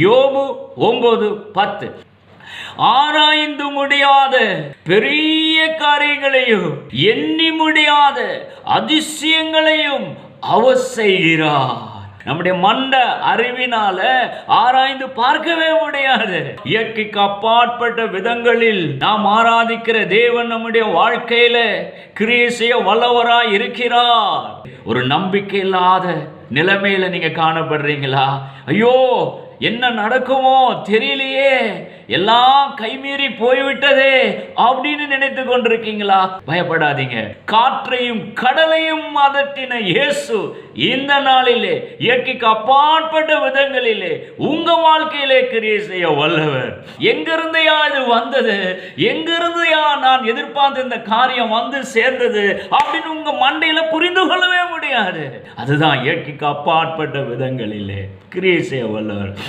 யோபு 9:10. ஆராய்ந்து முடியாத பெரிய காரியங்களையும் எண்ணி முடியாத அதிசயங்களையும் அவர் செய்கிறார். நம்முடைய மண்ட அறிவினால ஆராய்ந்து பார்க்கவே முடியாது. இயற்கைக்கு அப்பாற்பட்ட விதங்களில் நாம் ஆராதிக்கிற தேவன் நம்முடைய வாழ்க்கையில கிரியை செய்ய வல்லவராய் இருக்கிறார். ஒரு நம்பிக்கை இல்லாத நிலைமையில நீங்க காணப்படுறீங்களா? ஐயோ, என்ன நடக்குமோ தெரியலையே, எல்லாம் கைமீறி போய்விட்டதே அப்படின்னு நினைத்து கொண்டிருக்கீங்களா? பயப்படாதீங்க. காற்றையும் கடலையும் அதட்டின இயேசு இந்த நாளிலே இயற்கைக்கு அப்பாற்பட்ட விதங்களிலே உங்க வாழ்க்கையிலே கிரியை செய்ய வல்லவர். எங்கிருந்தையா இது வந்தது, எங்கிருந்தையா நான் எதிர்பார்த்த இந்த காரியம் வந்து சேர்ந்தது அப்படின்னு உங்க மண்டையில புரிந்து கொள்ளவே முடியாது. அதுதான் இயற்கைக்கு அப்பாற்பட்ட விதங்களிலே கிரியை செய்ய வல்லவர்.